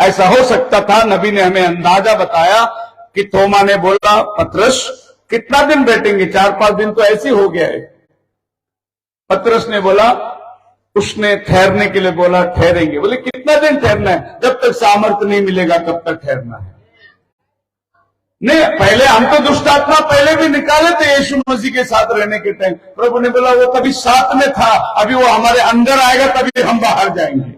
ऐसा हो सकता था। नबी ने हमें अंदाजा बताया कि थोमा ने बोला, पतरस कितना दिन बैठेंगे? 4-5 दिन तो ऐसे हो गया है। पतरस ने बोला, उसने ठहरने के लिए बोला, ठहरेंगे। बोले कितना दिन ठहरना है? जब तक सामर्थ्य नहीं मिलेगा तब तक ठहरना है। नहीं, पहले हम तो दुष्ट आत्मा पहले भी निकाले थे यीशु मसीह के साथ रहने के टाइम। प्रभु ने बोला वो तभी साथ में था, अभी वो हमारे अंदर आएगा तभी हम बाहर जाएंगे।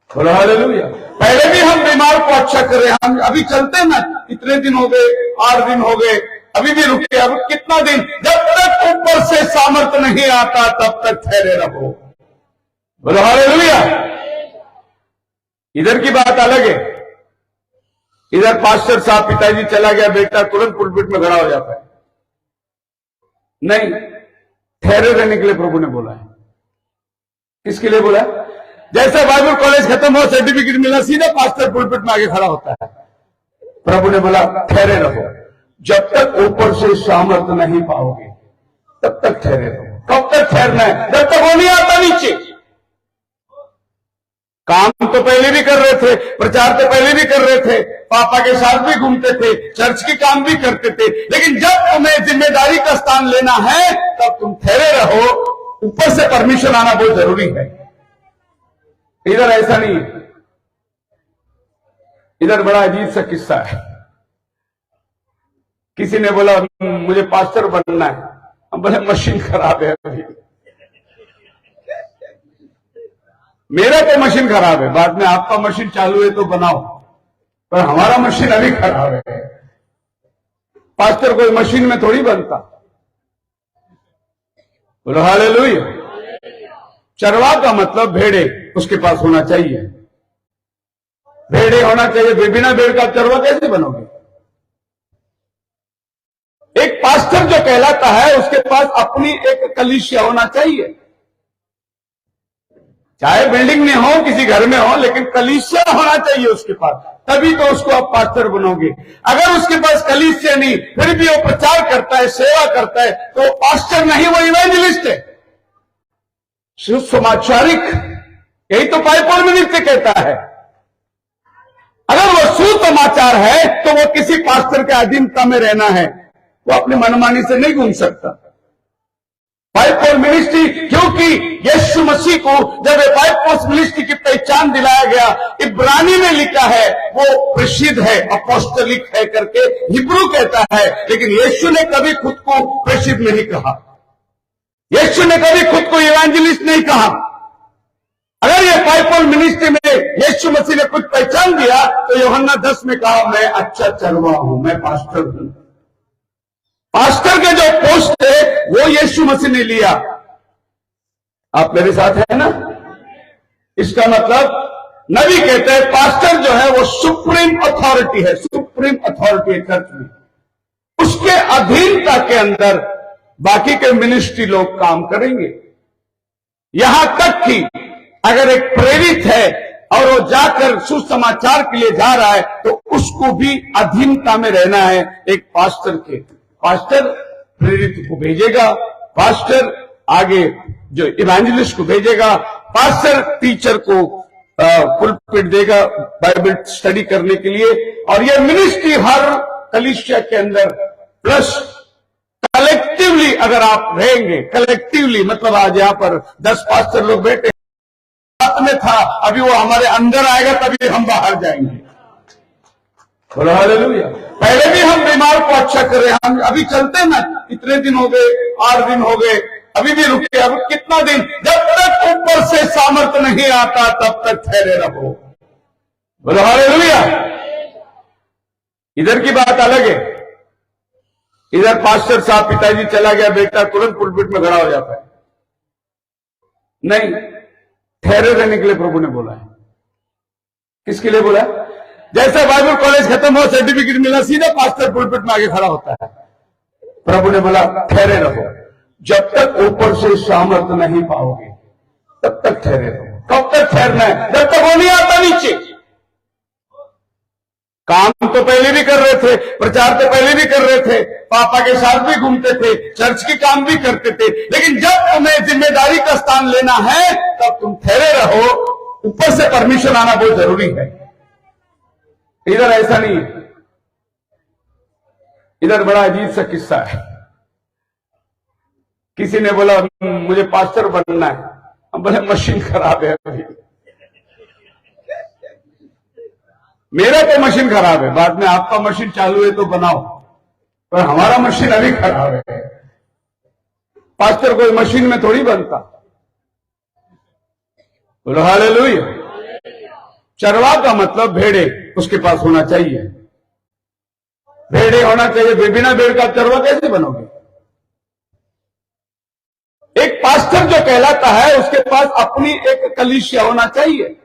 बोला हालेलुया। पहले भी हम बीमार को अच्छा कर रहे, हम अभी चलते ना, इतने दिन हो गए, 8 दिन हो गए, अभी भी रुके। अब कितना दिन? जब तक ऊपर से सामर्थ्य नहीं आता तब तक ठहरे रहो। बोला हालेलुया। इधर की बात अलग है। इधर पास्टर साहब, पिताजी चला गया, बेटा तुरंत पुलपिट में खड़ा हो जाता है। नहीं, ठहरे रहने के लिए प्रभु ने बोला है। किसके लिए बोला? जैसा बाइबल कॉलेज खत्म हो, सर्टिफिकेट मिला, सीधा पास्टर पुलपिट में आगे खड़ा होता है। प्रभु ने बोला ठहरे रहो, जब तक ऊपर से सामर्थ्य नहीं पाओगे तब तक ठहरे रहो। कब तक ठहरना है? जब तक वो नहीं आता नीचे। काम तो पहले भी कर रहे थे, प्रचार तो पहले भी कर रहे थे, पापा के साथ भी घूमते थे, चर्च के काम भी करते थे, लेकिन जब तुम्हें जिम्मेदारी का स्थान लेना है तब तुम ठहरे रहो। ऊपर से परमिशन आना बहुत जरूरी है। इधर ऐसा नहीं है। इधर बड़ा अजीब सा किस्सा है। किसी ने बोला मुझे पास्टर बनना है। हम बोले मशीन खराब है अभी। मेरा तो मशीन खराब है, बाद में आपका मशीन चालू है तो बनाओ, पर हमारा मशीन अभी खराब है। पास्टर कोई मशीन में थोड़ी बनता। बोलो हालेलुया। चरवा का मतलब भेड़े उसके पास होना चाहिए। भेड़े होना चाहिए, बिना भेड़ का चरवा कैसे बनोगे? एक पास्टर जो कहलाता है उसके पास अपनी एक कलीसिया होना चाहिए। चाहे बिल्डिंग में हो, किसी घर में हो, लेकिन कलीसिया होना चाहिए उसके पास, तभी तो उसको आप पास्टर बनोगे। अगर उसके पास कलीसिया नहीं, फिर भी वो प्रचार करता है, सेवा करता है, तो पास्टर नहीं, वो इवेंजलिस्ट है, सुसमाचारिक। यही तो पॉल मिनिस्ट्री कहता है। अगर वो सुसमाचार है तो वो किसी पास्टर के अधीनता में रहना है, वो अपनी मनमानी से नहीं घूम सकता। पॉल मिनिस्ट्री, क्योंकि यीशु मसीह को जब पॉल मिनिस्ट्री की पहचान दिलाया गया, इब्रानी में लिखा है वो प्रसिद्ध है, अपोस्टलिक है करके हिब्रू कहता है, लेकिन यीशु ने कभी खुद को प्रसिद्ध नहीं कहा। यीशु ने कभी खुद को इवेंजलिस्ट नहीं कहा। अगर ये पॉल मिनिस्ट्री में यीशु मसीह ने कुछ पहचान दिया तो यूहन्ना 10 में कहा मैं अच्छा चरवा हूं, मैं पास्टर हूं। पास्टर के जो पोस्ट है वो यीशु मसीह ने लिया। आप मेरे साथ है ना? इसका मतलब नबी कहते हैं पास्टर जो है वो सुप्रीम अथॉरिटी है, सुप्रीम अथॉरिटी है चर्च में। उसके अधीनता के अंदर बाकी के मिनिस्ट्री लोग काम करेंगे। यहां तक कि अगर एक प्रेरित है और वो जाकर सुसमाचार के लिए जा रहा है तो उसको भी अधीनता में रहना है एक पास्टर के। पास्टर प्रेरित को भेजेगा, पास्टर आगे जो इवेंजलिस्ट को भेजेगा, पास्टर टीचर को पुलपिट देगा बाइबल स्टडी करने के लिए। और ये मिनिस्ट्री हर कलीसिया के अंदर प्लस कलेक्टिवली अगर आप रहेंगे, कलेक्टिवली मतलब आज यहां पर 10 पास्टर लोग बैठे साथ में था, अभी वो हमारे अंदर आएगा तभी हम बाहर जाएंगे। बोलो हालेलुया। पहले भी हम बीमार को अच्छा कर रहे, हम अभी चलते ना, इतने दिन हो गए, 8 दिन हो गए, अभी भी रुके। अब कितना दिन? जब तक ऊपर से सामर्थ्य नहीं आता तब तक ठहरे रहो। बोलो हालेलुया। इधर की बात अलग है। इधर पास्टर साहब, पिताजी चला गया, बेटा तुरंत पुलपिट में खड़ा हो जाता है। नहीं, ठहरे रहने के लिए प्रभु ने बोला है। किसके लिए बोला? जैसा बाइबल कॉलेज खत्म हो, सर्टिफिकेट मिला, सीधा पास्टर पुलपिट में आगे खड़ा होता है। प्रभु ने बोला ठहरे रहो, जब तक ऊपर से सामर्थ्य नहीं पाओगे तब तक ठहरे रहो। कब तक ठहरना है? जब तक वो नहीं आता नीचे। काम तो पहले भी कर रहे थे, प्रचार तो पहले भी कर रहे थे, पापा के साथ भी घूमते थे, चर्च के काम भी करते थे, लेकिन जब तुम्हें जिम्मेदारी का स्थान लेना है तब तुम ठहरे रहो। ऊपर से परमिशन आना बहुत जरूरी है। इधर ऐसा नहीं है, इधर बड़ा अजीब सा किस्सा है। किसी ने बोला मुझे पास्टर बनना है, हम बोले मशीन खराब है अभी। मेरा तो मशीन खराब है, बाद में आपका मशीन चालू है तो बनाओ, पर हमारा मशीन अभी खराब है। पास्टर कोई मशीन में थोड़ी बनता। बोलो हालेलुया। चरवा का मतलब भेड़े उसके पास होना चाहिए, भेड़े होना चाहिए। बिना भेड़ का चरवा कैसे बनोगे? एक पास्टर जो कहलाता है उसके पास अपनी एक कलीसिया होना चाहिए,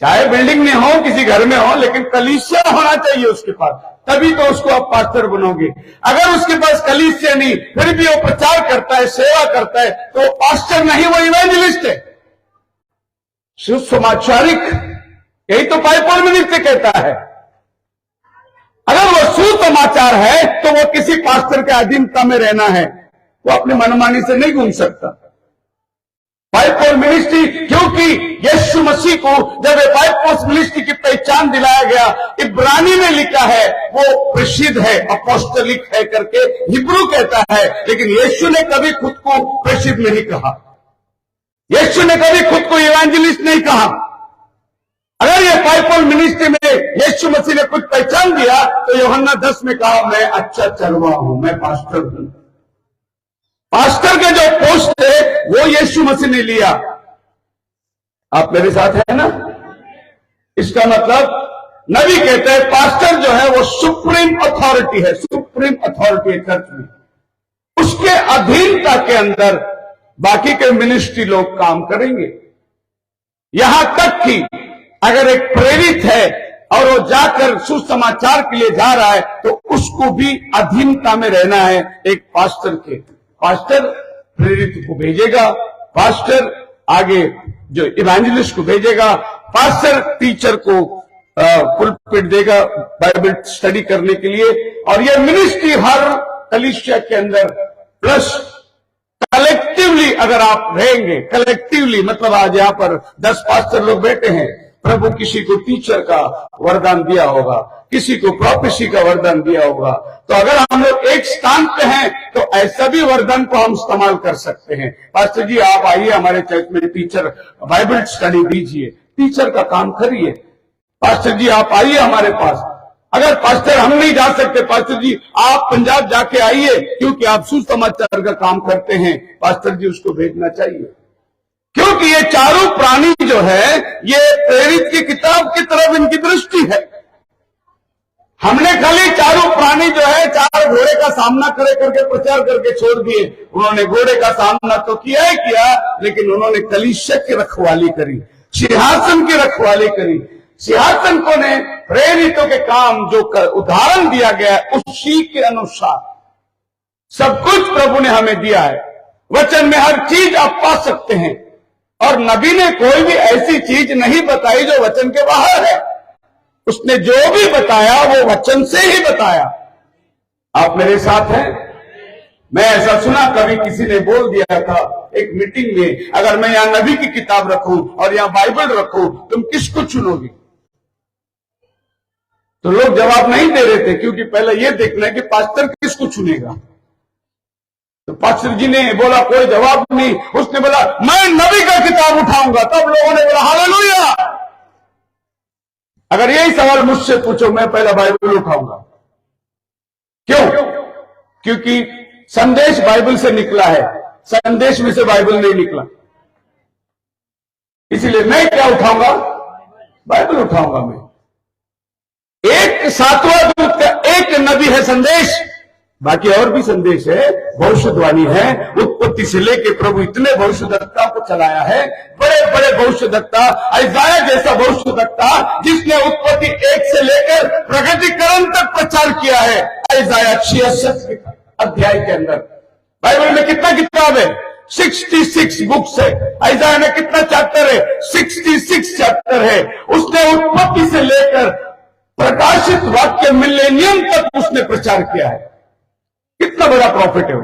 चाहे बिल्डिंग में हो किसी घर में हो, लेकिन कलीसिया होना चाहिए उसके पास, तभी तो उसको आप पास्टर बनोगे। अगर उसके पास कलीसिया नहीं, फिर भी वो प्रचार करता है, सेवा करता है, तो वो पास्टर नहीं, वो इवेंजलिस्ट है, सुसमाचारिक। यही तो बाइबल में नीचे कहता है। अगर वो सुसमाचार है तो वो किसी पास्टर के अधीनता में रहना है, वो अपनी मनमानी से नहीं घूम सकता। बाइबल मिनिस्ट्री, क्योंकि यीशु मसीह को जब बाइबल मिनिस्ट्री की पहचान दिलाया गया, इब्रानी में लिखा है वो प्रसिद्ध है, अपोस्टलिक है करके हिब्रू कहता है, लेकिन यीशु ने कभी खुद को प्रसिद्ध नहीं कहा, यीशु ने कभी खुद को इवेंजलिस्ट नहीं कहा। अगर ये बाइबल मिनिस्ट्री में यीशु मसीह ने कुछ पहचान दिया तो यूहन्ना 10 में कहा मैं अच्छा चरवा हूं, मैं पास्टर हूं। पास्टर के जो पोस्ट है वो यीशु मसीह ने लिया। आप मेरे साथ है ना? इसका मतलब नबी कहते हैं पास्टर जो है वो सुप्रीम अथॉरिटी है, सुप्रीम अथॉरिटी है चर्च में, उसके अधीनता के अंदर बाकी के मिनिस्ट्री लोग काम करेंगे। यहां तक कि अगर एक प्रेरित है और वो जाकर सुसमाचार के लिए जा रहा है तो उसको भी अधीनता में रहना है एक पास्टर के। पास्टर प्रेरित को भेजेगा, पास्टर आगे जो इवेंजलिस्ट को भेजेगा, पास्टर टीचर को पुलपिट देगा बाइबल स्टडी करने के लिए, और ये मिनिस्ट्री हर कलीसिया के अंदर प्लस कलेक्टिवली अगर आप रहेंगे, कलेक्टिवली मतलब आज यहां पर 10 पास्टर लोग बैठे हैं, प्रभु किसी को टीचर का वरदान दिया होगा, किसी को प्रोफेसी का वरदान दिया होगा, तो अगर हम लोग एक स्थान पे हैं तो ऐसा भी वरदान को हम इस्तेमाल कर सकते हैं। पास्टर जी आप आइए हमारे चर्च में, टीचर बाइबल स्टडी दीजिए, टीचर का काम करिए। पास्टर जी आप आइए हमारे पास। अगर पास्टर हम नहीं जा सकते, पास्टर जी आप पंजाब जाके आइए, क्योंकि आप सुसमाचार का काम करते हैं, पास्टर जी उसको भेजना चाहिए। क्योंकि ये चारों प्राणी जो है ये प्रेरित की किताब की तरफ इनकी दृष्टि है। हमने खाली चारों प्राणी जो है 4 घोड़े का सामना करके प्रचार करके छोड़ दिए। उन्होंने घोड़े का सामना तो किया ही किया, लेकिन उन्होंने कलीसिया की रखवाली करी, सिंहासन की रखवाली करी। सिंहासन को ने प्रेरितों के काम जो उदाहरण दिया गया है उसी के अनुसार सब कुछ प्रभु ने हमें दिया है। वचन में हर चीज आप पा सकते हैं, और नबी ने कोई भी ऐसी चीज नहीं बताई जो वचन के बाहर है। उसने जो भी बताया वो वचन से ही बताया। आप मेरे साथ हैं? मैं ऐसा सुना कभी किसी ने बोल दिया था एक मीटिंग में, अगर मैं यहां नबी की किताब रखूं और यहां बाइबल रखूं तुम किसको चुनोगी? तो लोग जवाब नहीं दे रहे थे, क्योंकि पहले यह देखना है कि पास्टर किसको चुनेगा। तो पास्टर जी ने बोला कोई जवाब नहीं, उसने बोला मैं नबी का किताब उठाऊंगा। तब लोगों ने बोला हालेलुया। अगर यही सवाल मुझसे पूछो मैं पहला बाइबल उठाऊंगा। क्यों? क्योंकि संदेश बाइबल से निकला है, संदेश में से बाइबल नहीं निकला, इसीलिए मैं क्या उठाऊंगा? बाइबल उठाऊंगा। मैं एक 7वां दूत का एक नबी है संदेश, बाकी और भी संदेश है, भविष्यवाणी है। उत्पत्ति से लेके प्रभु इतने भविष्यद्वक्ता को चलाया है, बड़े बड़े भविष्यद्वक्ता, इसाया जैसा भविष्यद्वक्ता जिसने उत्पत्ति 1 से लेकर प्रकटीकरण तक प्रचार किया है। इसाया 66 अध्याय के अंदर। बाइबल में कितना किताब है? 66 बुक्स है। इसाया में कितना चैप्टर है? 66 चैप्टर है। उसने उत्पत्ति से लेकर प्रकाशित वाक्य मिलेनियम तक उसने प्रचार किया है। कितना बड़ा प्रॉफिट है वो।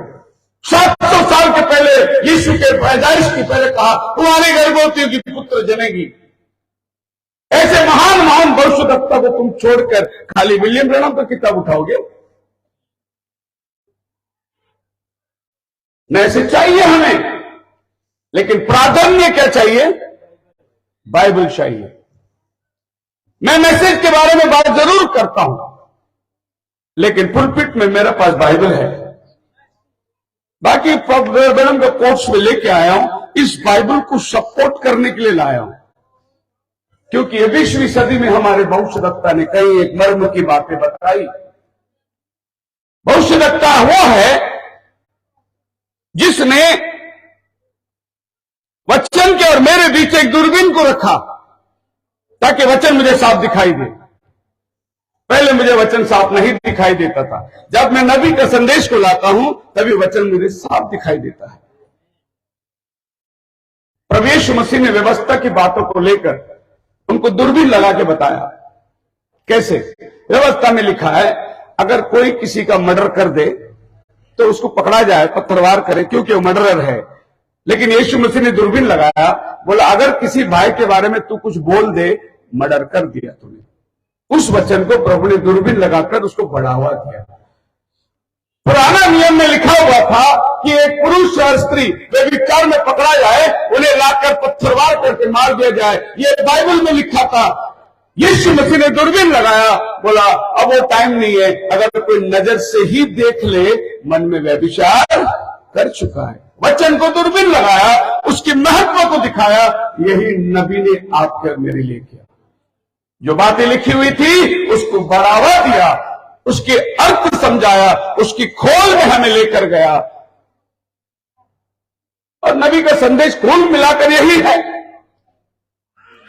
700 साल के पहले यीशु के पैदाइश के पहले कहा तुम्हारी गर्भवती की पुत्र जनेगी। ऐसे महान महान भविष्यवक्ता को तुम छोड़कर खाली विलियम ब्रैनम की किताब उठाओगे? न ऐसे चाहिए हमें, लेकिन प्राधान्य क्या चाहिए? बाइबल चाहिए। मैं मैसेज के बारे में बात जरूर करता हूं, लेकिन पुलपिट में मेरे पास बाइबल है। बाकी ब्रैनम का कोट्स में लेके आया हूं, इस बाइबल को सपोर्ट करने के लिए लाया हूं, क्योंकि 20वीं सदी में हमारे भविष्यवक्ता ने कई एक मर्म की बातें बताई। भविष्यवक्ता वो है जिसने वचन के और मेरे बीच एक दूरबीन को रखा ताकि वचन मुझे साफ दिखाई दे। पहले मुझे वचन साफ नहीं दिखाई देता था, जब मैं नबी का संदेश को लाता हूं तभी वचन मुझे साफ दिखाई देता है। प्रभु यीशु मसीह ने व्यवस्था की बातों को लेकर उनको दूरबीन लगा के बताया। कैसे? व्यवस्था में लिखा है अगर कोई किसी का मर्डर कर दे तो उसको पकड़ा जाए, पत्थरवार करे, क्योंकि वो मर्डरर है। लेकिन यीशु मसीह ने दूरबीन लगाया, बोला अगर किसी भाई के बारे में तू कुछ बोल दे, मर्डर कर दिया तूने। उस वचन को प्रभु ने दूरबीन लगाकर उसको बढ़ावा दिया। पुराना नियम में लिखा हुआ था कि एक पुरुष और स्त्री व्यभिचार में पकड़ा जाए, उन्हें लाकर पत्थरवार करके मार दिया जाए, ये बाइबल में लिखा था। यीशु मसीह ने दूरबीन लगाया, बोला अब वो टाइम नहीं है, अगर कोई नजर से ही देख ले मन में व्यभिचार कर चुका है। वचन को दूरबीन लगाया, उसके महत्व को दिखाया। यही नबी ने आपके मेरे लिए किया। जो बातें लिखी हुई थी उसको बढ़ावा दिया, उसके अर्थ समझाया, उसकी खोल में हमें लेकर गया। और नबी का संदेश कुल मिलाकर यही है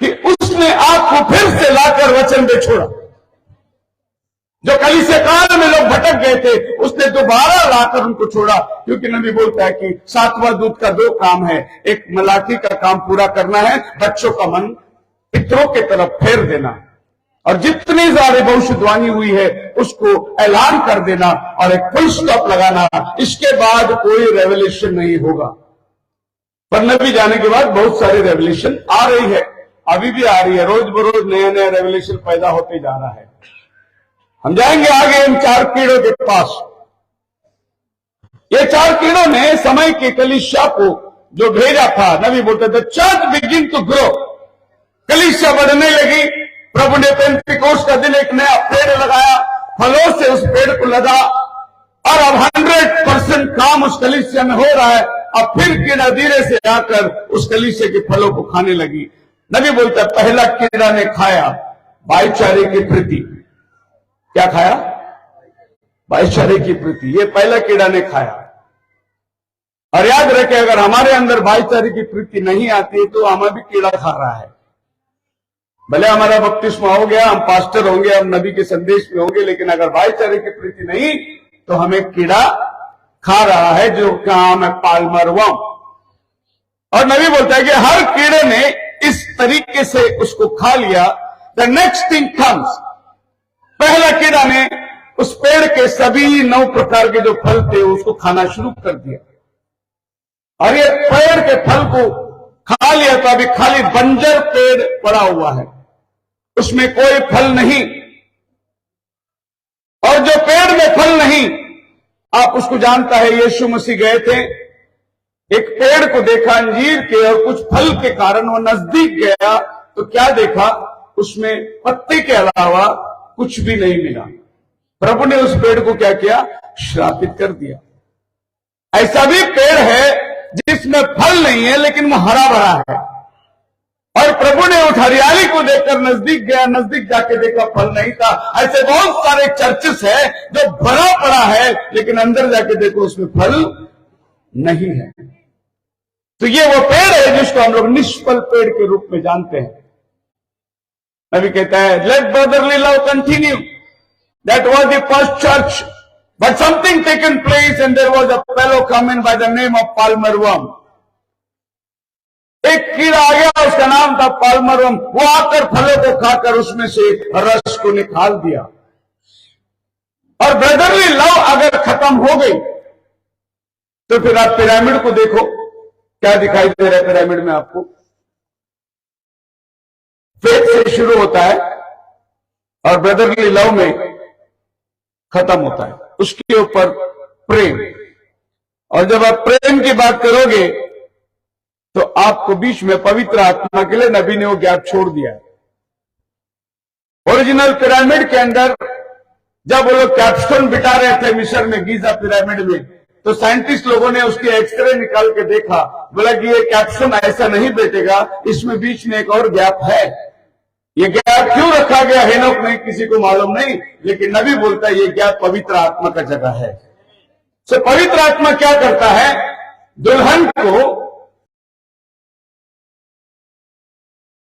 कि उसने आपको फिर से लाकर वचन पे छोड़ा। जो कलीसिया काल में लोग भटक गए थे, उसने दोबारा लाकर उनको छोड़ा, क्योंकि नबी बोलता है कि 7वां दूत का 2 काम है। एक मलाकी का काम पूरा करना है, बच्चों का मन पितरों की तरफ फेर देना, और जितनी सारी भविष्यवाणी हुई है उसको ऐलान कर देना और एक फुल स्टॉप लगाना। इसके बाद कोई रेवलेशन नहीं होगा। पर नबी जाने के बाद बहुत सारी रेवलेशन आ रही है, अभी भी आ रही है। रोज बरोज नया नया रेवलेशन पैदा होते जा रहा है। हम जाएंगे आगे इन 4 कीड़ों के पास। ये 4 कीड़ों ने समय के कलीसिया को जो भेजा था, नबी बोलते थे चर्च बिगिन टू ग्रो, कलीसिया बढ़ने लगी। प्रभु ने पेंटिकोस्ट का दिन एक नया पेड़ लगाया, फलों से उस पेड़ को लदा, और अब 100% काम उस कलीसिया में हो रहा है। अब फिर कीड़ा धीरे से आकर उस कलीसिया के फलों को खाने लगी। नबी बोलता है पहला कीड़ा ने खाया भाईचारे की प्रीति। क्या खाया? भाईचारे की प्रीति। ये पहला कीड़ा ने खाया। और याद रखें, अगर हमारे अंदर भाईचारे की प्रीति नहीं आती है तो हमें भी कीड़ा खा रहा है। भले हमारा बपतिस्मा हो गया, हम पास्टर होंगे, हम नबी के संदेश में होंगे, लेकिन अगर भाईचारे की प्रीति नहीं तो हमें कीड़ा खा रहा है, जो काम है पाल्मर वर्म। और नबी बोलता है कि हर कीड़े ने इस तरीके से उसको खा लिया। द नेक्स्ट थिंग कम्स, पहला कीड़ा ने उस पेड़ के सभी 9 प्रकार के जो फल थे उसको खाना शुरू कर दिया, और ये पेड़ के फल को खा लिया तो अभी खाली बंजर पेड़ पड़ा हुआ है, उसमें कोई फल नहीं। और जो पेड़ में फल नहीं, आप उसको जानता है, यीशु मसीह गए थे, एक पेड़ को देखा अंजीर के, और कुछ फल के कारण वो नजदीक गया तो क्या देखा, उसमें पत्ते के अलावा कुछ भी नहीं मिला। प्रभु ने उस पेड़ को क्या किया? श्रापित कर दिया। ऐसा भी पेड़ है जिसमें फल नहीं है लेकिन वो हरा भरा है, और प्रभु ने उस हरियाली को देखकर नजदीक गया, नजदीक जाके देखा फल नहीं था। ऐसे बहुत सारे चर्चेस है जो भरा पड़ा है लेकिन अंदर जाके देखो उसमें फल नहीं है। तो ये वो पेड़ है जिसको हम लोग निष्फल पेड़ के रूप में जानते हैं। नबी कहता है let brotherly love continue, that was the first church, but something taken place and there was a fellow coming by the name of palmer worm. एक कीड़ा आ गया, उसका नाम था पाल्मर वर्म। वो आकर फलों को खाकर उसमें से रस को निकाल दिया। और ब्रदरली लव अगर खत्म हो गई तो फिर आप पिरामिड को देखो, क्या दिखाई दे रहा है पिरामिड में आपको? फेथ से शुरू होता है और ब्रदरली लव में खत्म होता है, उसके ऊपर प्रेम। और जब आप प्रेम की बात करोगे तो आपको बीच में पवित्र आत्मा के लिए नबी ने वो गैप छोड़ दिया है। ओरिजिनल पिरामिड के अंदर जब वो लोग कैप्स्टोन बिठा रहे थे मिस्र में गीजा पिरामिड में, तो साइंटिस्ट लोगों ने उसके एक्सरे निकाल के देखा, बोला कि ये कैप्स्टोन ऐसा नहीं बैठेगा, इसमें बीच में एक और गैप है। ये गैप क्यों रखा गया हेनोक में किसी को मालूम नहीं, लेकिन नबी बोलता है ये गैप पवित्र आत्मा का जगह है। सो पवित्र आत्मा क्या करता है, दुल्हन को